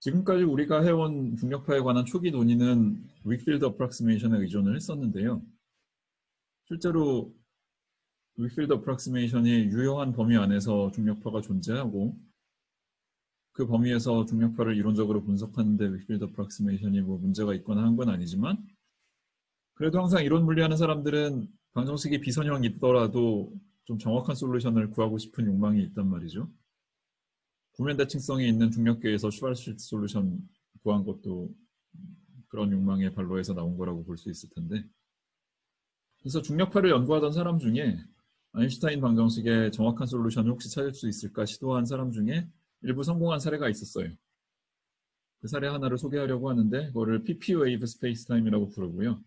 지금까지 우리가 해온 중력파에 관한 초기 논의는 윅필드 어프락시메이션에 의존을 했었는데요. 실제로 윅필드 어프락시메이션이 유효한 범위 안에서 중력파가 존재하고 그 범위에서 중력파를 이론적으로 분석하는데 윅필드 어프락시메이션이 뭐 문제가 있거나 한 건 아니지만 그래도 항상 이론 물리하는 사람들은 방정식이 비선형이더라도 좀 정확한 솔루션을 구하고 싶은 욕망이 있단 말이죠. 구면 대칭성이 있는 중력계에서 슈바르츠실트 솔루션 구한 것도 그런 욕망의 발로에서 나온 거라고 볼 수 있을 텐데, 그래서 중력파를 연구하던 사람 중에 아인슈타인 방정식의 정확한 솔루션을 혹시 찾을 수 있을까 시도한 사람 중에 일부 성공한 사례가 있었어요. 그 사례 하나를 소개하려고 하는데 그거를 PP 웨이브 스페이스 타임이라고 부르고요.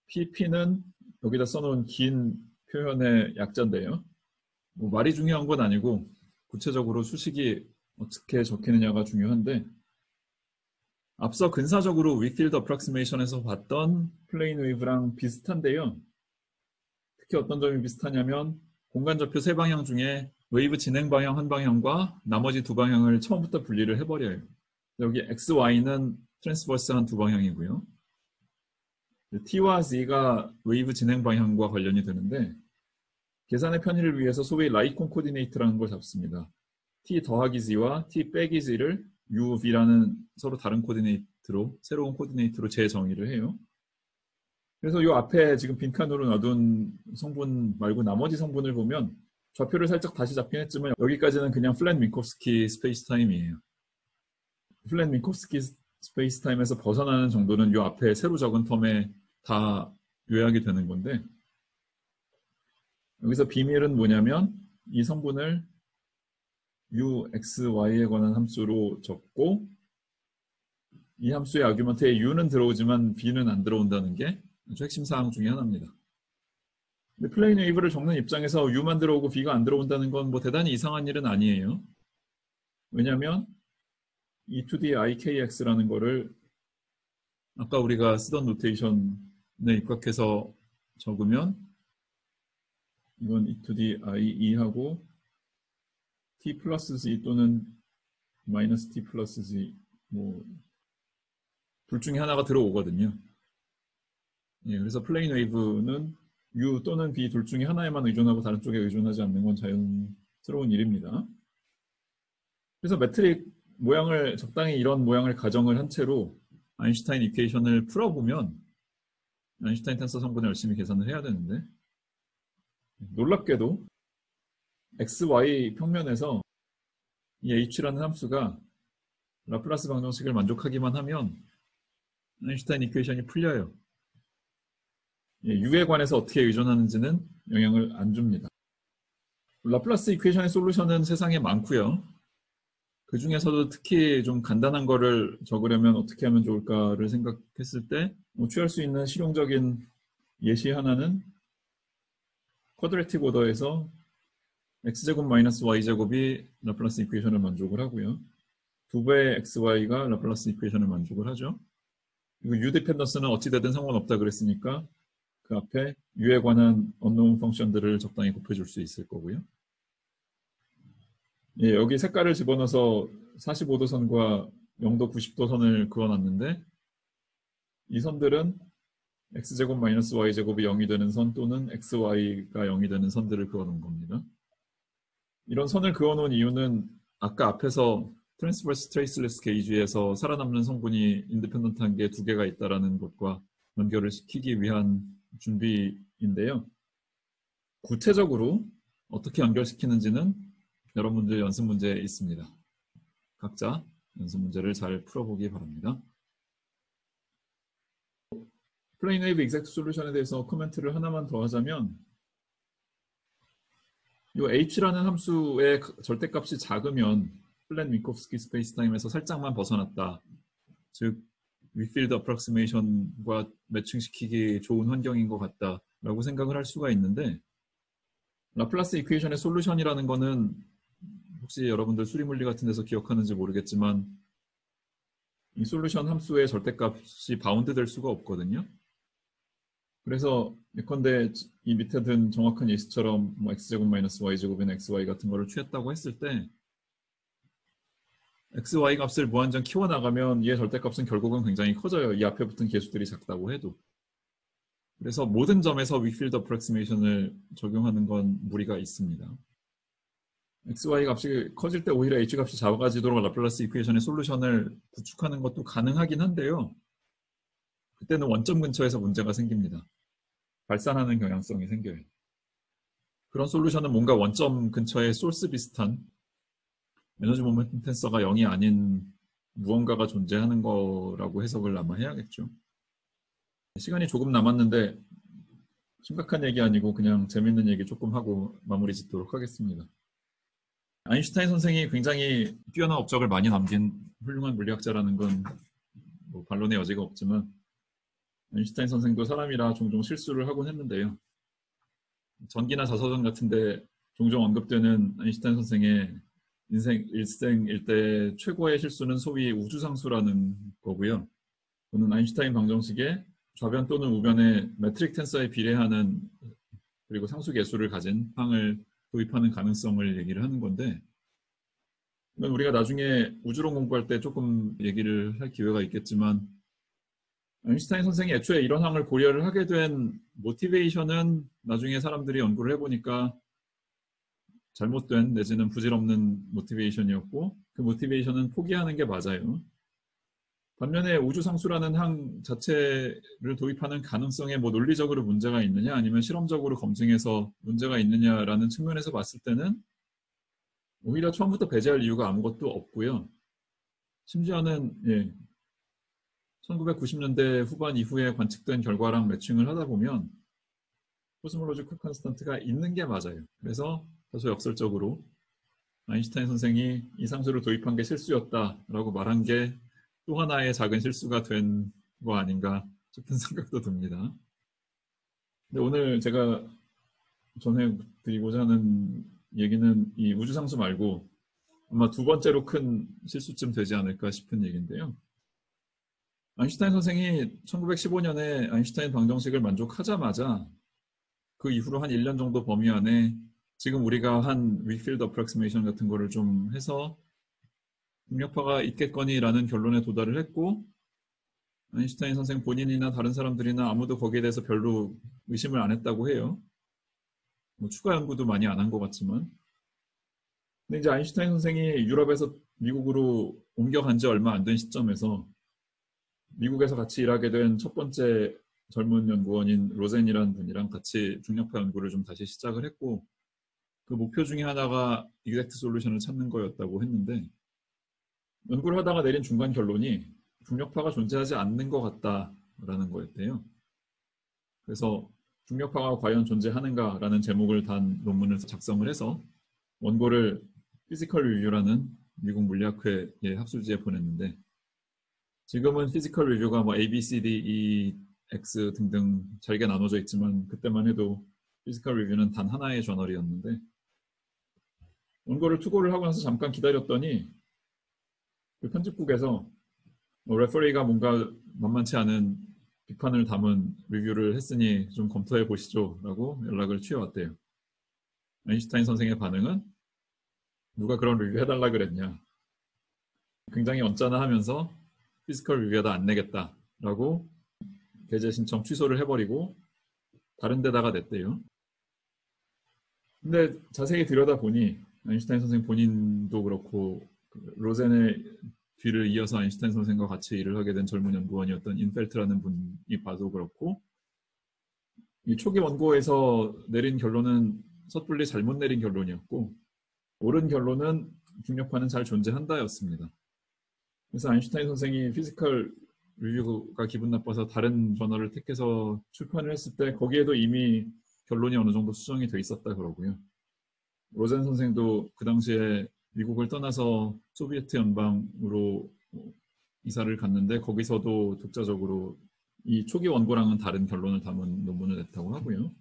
PP는 여기다 써놓은 긴 표현의 약자인데요. 뭐 말이 중요한 건 아니고 구체적으로 수식이 어떻게 적히느냐가 중요한데, 앞서 근사적으로 윅필드 어프락시메이션에서 봤던 플레인 웨이브랑 비슷한데요. 특히 어떤 점이 비슷하냐면 공간좌표 세 방향 중에 웨이브 진행 방향 한 방향과 나머지 두 방향을 처음부터 분리를 해버려요. 여기 X, Y는 트랜스버스한 두 방향이고요. T와 Z가 웨이브 진행 방향과 관련이 되는데 계산의 편의를 위해서 소위 라이콘 코디네이트라는 걸 잡습니다. T 더하기 Z와 T 빼기 Z를 U, V라는 서로 다른 코디네이트로, 새로운 코디네이트로 재정의를 해요. 그래서 이 앞에 지금 빈칸으로 놔둔 성분 말고 나머지 성분을 보면 좌표를 살짝 다시 잡긴 했지만 여기까지는 그냥 플랫 민코프스키 스페이스 타임이에요. 플랫 민코프스키 스페이스 타임에서 벗어나는 정도는 이 앞에 새로 적은 텀에 다 요약이 되는 건데, 여기서 비밀은 뭐냐면 이 성분을 U, X, Y에 관한 함수로 적고 이 함수의 아규먼트에 U는 들어오지만 B는 안 들어온다는 게 아주 핵심 사항 중에 하나입니다. 근데 플레인 웨이브를 적는 입장에서 U만 들어오고 B가 안 들어온다는 건 뭐 대단히 이상한 일은 아니에요. 왜냐하면 E2D IKX라는 거를 아까 우리가 쓰던 노테이션에 입각해서 적으면 이건 E2D IE하고 T 플러스 Z 또는 마이너스 T 플러스 Z 뭐 둘 중에 하나가 들어오거든요. 예, 그래서 플레인 웨이브는 U 또는 B 둘 중에 하나에만 의존하고 다른 쪽에 의존하지 않는 건 자연스러운 일입니다. 그래서 매트릭 모양을 적당히 이런 모양을 가정을 한 채로 아인슈타인 이퀘이션을 풀어보면 아인슈타인 텐서 성분을 열심히 계산을 해야 되는데 놀랍게도 XY 평면에서 이 H라는 함수가 라플라스 방정식을 만족하기만 하면 아인슈타인 이퀘이션이 풀려요. U에 관해서 어떻게 의존하는지는 영향을 안 줍니다. 라플라스 이퀘이션의 솔루션은 세상에 많고요. 그 중에서도 특히 좀 간단한 거를 적으려면 어떻게 하면 좋을까를 생각했을 때 취할 수 있는 실용적인 예시 하나는 쿼드래틱 오더에서 x제곱 마이너스 y제곱이 라플라스 이퀘이션을 만족을 하고요. 두 배의 xy가 라플라스 이퀘이션을 만족을 하죠. 그리고 u 디펜던스는 어찌되든 상관없다 그랬으니까 그 앞에 u에 관한 언노운 펑션들을 적당히 곱해줄 수 있을 거고요. 예, 여기 색깔을 집어넣어서 45도 선과 0도 90도 선을 그어놨는데 이 선들은 x제곱 마이너스 y제곱이 0이 되는 선 또는 xy가 0이 되는 선들을 그어놓은 겁니다. 이런 선을 그어놓은 이유는 아까 앞에서 트랜스버스 트레이스레스 게이지에서 살아남는 성분이 인디펜던트한 게 두 개가 있다는 것과 연결을 시키기 위한 준비인데요. 구체적으로 어떻게 연결시키는지는 여러분들 연습 문제에 있습니다. 각자 연습 문제를 잘 풀어보기 바랍니다. 플레인 웨이브 익젝트 솔루션에 대해서 코멘트를 하나만 더 하자면 이 H라는 함수의 절대값이 작으면 플랫 민코프스키 스페이스 타임에서 살짝만 벗어났다. 즉 윅필드 어프락시메이션과 매칭시키기 좋은 환경인 것 같다라고 생각을 할 수가 있는데, 라플라스 이퀘이션의 솔루션이라는 거는 혹시 여러분들 수리물리 같은 데서 기억하는지 모르겠지만 이 솔루션 함수의 절대값이 바운드 될 수가 없거든요. 그래서 예컨대 이 밑에 든 정확한 예시처럼 뭐 x제곱 마이너스 y제곱인 xy 같은 거를 취했다고 했을 때 x, y 값을 무한정 키워나가면 얘 절대값은 결국은 굉장히 커져요. 이 앞에 붙은 계수들이 작다고 해도. 그래서 모든 점에서 윅필드 어프록시메이션을 적용하는 건 무리가 있습니다. x, y 값이 커질 때 오히려 h 값이 작아지도록 라플라스 이퀘이션의 솔루션을 구축하는 것도 가능하긴 한데요. 그때는 원점 근처에서 문제가 생깁니다. 발산하는 경향성이 생겨요. 그런 솔루션은 뭔가 원점 근처에 소스 비슷한 에너지 모멘텀 텐서가 0이 아닌 무언가가 존재하는 거라고 해석을 아마 해야겠죠. 시간이 조금 남았는데 심각한 얘기 아니고 그냥 재밌는 얘기 조금 하고 마무리 짓도록 하겠습니다. 아인슈타인 선생이 굉장히 뛰어난 업적을 많이 남긴 훌륭한 물리학자라는 건 뭐 반론의 여지가 없지만 아인슈타인 선생도 사람이라 종종 실수를 하곤 했는데요. 전기나 자서전 같은데 종종 언급되는 아인슈타인 선생의 인생 일생 일대 최고의 실수는 소위 우주상수라는 거고요. 그는 아인슈타인 방정식에 좌변 또는 우변의 메트릭 텐서에 비례하는 그리고 상수 계수를 가진 항을 도입하는 가능성을 얘기를 하는 건데 이건 우리가 나중에 우주론 공부할 때 조금 얘기를 할 기회가 있겠지만 아인슈타인 선생이 애초에 이런 항을 고려를 하게 된 모티베이션은 나중에 사람들이 연구를 해보니까 잘못된 내지는 부질없는 모티베이션이었고 그 모티베이션은 포기하는 게 맞아요. 반면에 우주상수라는 항 자체를 도입하는 가능성에 뭐 논리적으로 문제가 있느냐 아니면 실험적으로 검증해서 문제가 있느냐라는 측면에서 봤을 때는 오히려 처음부터 배제할 이유가 아무것도 없고요. 심지어는 1990년대 후반 이후에 관측된 결과랑 매칭을 하다 보면 코스몰로지컬 컨스턴트가 있는 게 맞아요. 그래서 다소 역설적으로 아인슈타인 선생이 이 상수를 도입한 게 실수였다라고 말한 게 또 하나의 작은 실수가 된 거 아닌가 싶은 생각도 듭니다. 근데 오늘 제가 전해드리고자 하는 얘기는 이 우주상수 말고 아마 두 번째로 큰 실수쯤 되지 않을까 싶은 얘기인데요. 아인슈타인 선생이 1915년에 아인슈타인 방정식을 만족하자마자 그 이후로 한 1년 정도 범위 안에 지금 우리가 한 윅필드 어프록시메이션 같은 거를 좀 해서 중력파가 있겠거니라는 결론에 도달을 했고 아인슈타인 선생 본인이나 다른 사람들이나 아무도 거기에 대해서 별로 의심을 안 했다고 해요. 뭐 추가 연구도 많이 안 한 것 같지만 근데 이제 아인슈타인 선생이 유럽에서 미국으로 옮겨간 지 얼마 안 된 시점에서 미국에서 같이 일하게 된 첫 번째 젊은 연구원인 로젠이라는 분이랑 같이 중력파 연구를 좀 다시 시작을 했고 그 목표 중에 하나가 이그젝트 솔루션을 찾는 거였다고 했는데 연구를 하다가 내린 중간 결론이 중력파가 존재하지 않는 것 같다라는 거였대요. 그래서 중력파가 과연 존재하는가라는 제목을 단 논문을 작성을 해서 원고를 피지컬 리뷰라는 미국 물리학회의 학술지에 보냈는데 지금은 피지컬 리뷰가 뭐 A, B, C, D, E, X 등등 잘게 나눠져 있지만 그때만 해도 피지컬 리뷰는 단 하나의 저널이었는데 원고를 투고를 하고 나서 잠깐 기다렸더니 그 편집국에서 레퍼리가 뭔가 만만치 않은 비판을 담은 리뷰를 했으니 좀 검토해 보시죠 라고 연락을 취해왔대요. 아인슈타인 선생의 반응은 누가 그런 리뷰 해달라 그랬냐. 굉장히 언짢아하면서 피지컬 리뷰에다 안 내겠다 라고 게재 신청 취소를 해버리고 다른 데다가 냈대요. 근데 자세히 들여다보니 아인슈타인 선생 본인도 그렇고 로젠의 뒤를 이어서 아인슈타인 선생과 같이 일을 하게 된 젊은 연구원이었던 인펠트라는 분이 봐도 그렇고 이 초기 원고에서 내린 결론은 섣불리 잘못 내린 결론이었고 옳은 결론은 중력파는 잘 존재한다였습니다. 그래서 아인슈타인 선생이 피지컬 리뷰가 기분 나빠서 다른 저널을 택해서 출판을 했을 때 거기에도 이미 결론이 어느 정도 수정이 돼 있었다 그러고요. 로젠 선생도 그 당시에 미국을 떠나서 소비에트 연방으로 이사를 갔는데 거기서도 독자적으로 이 초기 원고랑은 다른 결론을 담은 논문을 냈다고 하고요.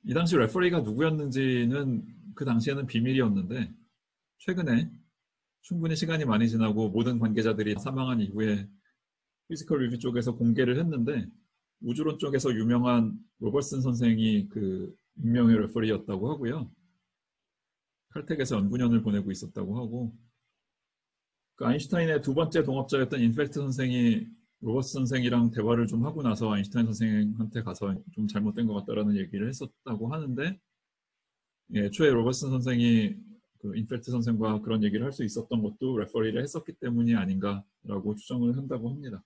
이 당시 레퍼리가 누구였는지는 그 당시에는 비밀이었는데 최근에 충분히 시간이 많이 지나고 모든 관계자들이 사망한 이후에 피지컬 리뷰 쪽에서 공개를 했는데 우주론 쪽에서 유명한 로버슨 선생이 그 익명의 레퍼리였다고 하고요. 칼텍에서 연구년을 보내고 있었다고 하고 그 아인슈타인의 두 번째 동업자였던 인펠트 선생이 로버스 선생이랑 대화를 좀 하고 나서 아인슈타인 선생한테 가서 좀 잘못된 것 같다라는 얘기를 했었다고 하는데, 예, 애초에 로버스 선생이 그 인펠트 선생과 그런 얘기를 할 수 있었던 것도 레퍼리를 했었기 때문이 아닌가라고 추정을 한다고 합니다.